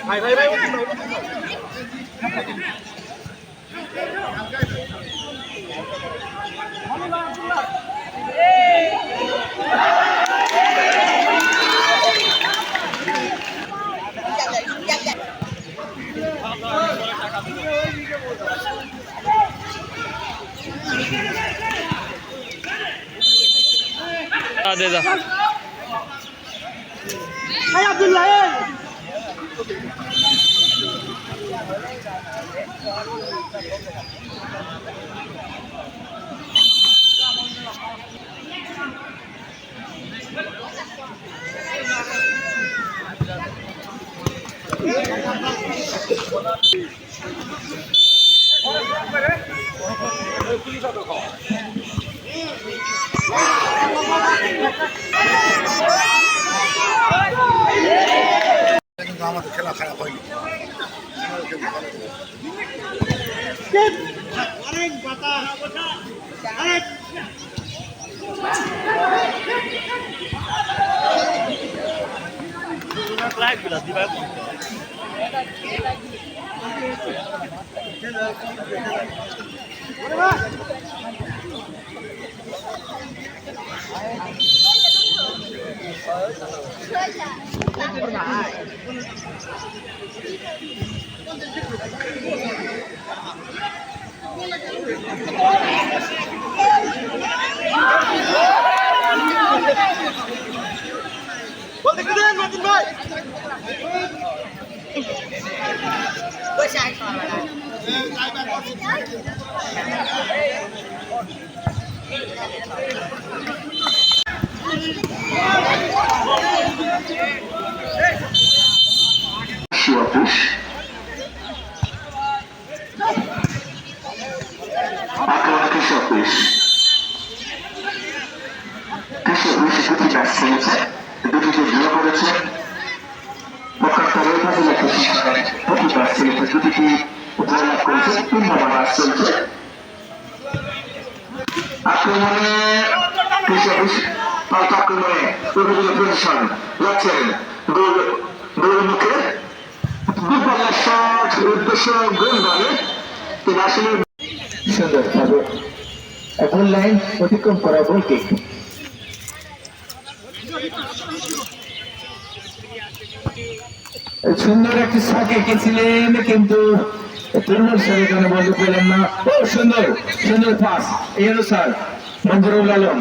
ভাই ভাই ভাই दे दा अब्दुल्ला আমাদের খেলা খারাপ হয়নি এখন লাইন অতিক্রম করা বলতে সুন্দর একটি শট এঁকেছিলেন কিন্তু পূর্ণর সাথে কেন বলতে পেলেন না। ও সুন্দর সুন্দর পাস এই অনুসার মঞ্জুরুল আলম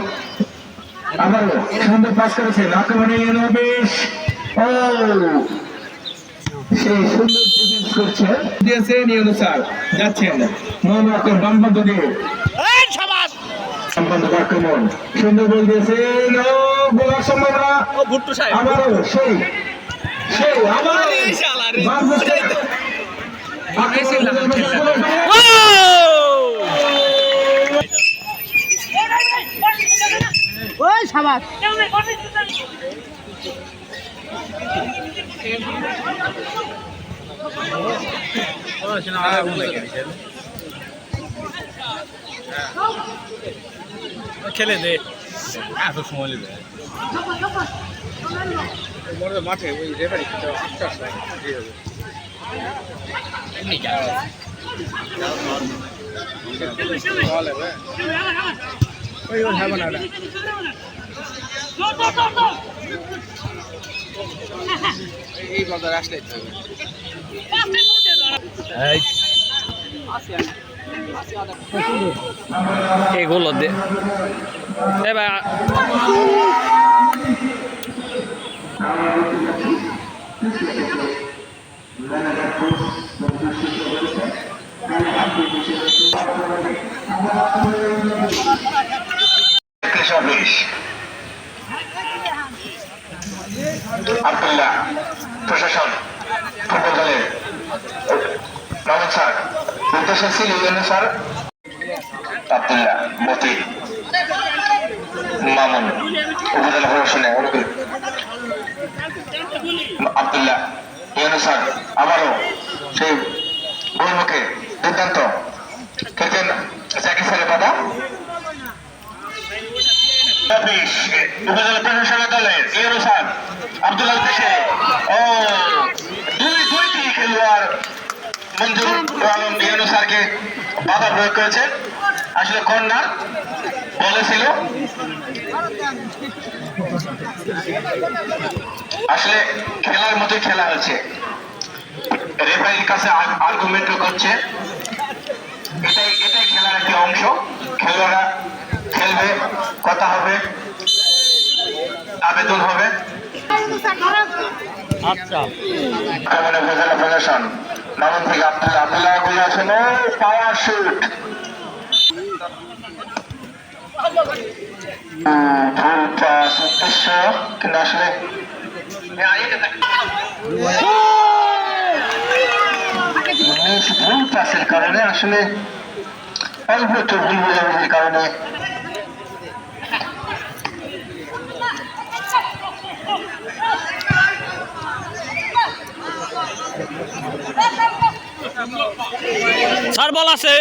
আবারও সুন্দর পাস করেছেন আক্রমণে বেশ ও সেই সুন্দর ডিফেন্স করছে দিয়েছেন এই অনুসার যাচ্ছেন মোহাম্মদ বামপন্থ দিয়ে আক্রমণ সুন্দর বল দিয়েছেন ও গোলার সম্ভাবনা আবারও সেই সেই আবার সাবাস খেলে দে এত সময় নেবে মাঠে ওই রেফারি এই বাজার আসলে এগুলো দে এবার আব্দুল্লাহ প্রশাসন ফুটবল দলের রহমান স্যার দেশে ছিল স্যার আব্দুল্লাহ মতি মামুন উপজেলা প্রশাসনে আব্দুল্লাহ স্যার আবারও সেই গোলমুখে দুর্দান্ত খেলছেন জাকির স্যারের বাধা উপজেলা প্রশাসনের দলের স্যার আব্দুল্লাহ দেশে ও দুইটি খেলোয়াড় মঞ্জুর আলম ইয়ানু স্যারকে বাধা প্রয়োগ করেছে আসলে কর্নার বলেছিল আসলে খেলার মতোই খেলা হচ্ছে রেফারির কাছে আর্গুমেন্টও করছে এটাই খেলার একটি অংশ খেলোয়াড়রা খেলবে কথা হবে আবেদন হবে আচ্ছা উপজেলা প্রশাসন মামুন থেকে আব্দুল্লাহ গুলো আছেন পাওয়ার শুট ফুল পাস উদ্দেশ্য কিন্তু আসলে ভুল পাসের কারণে আসলে অল্প একটু ভুল বোঝাবুঝির কারণে স্যার বল আছে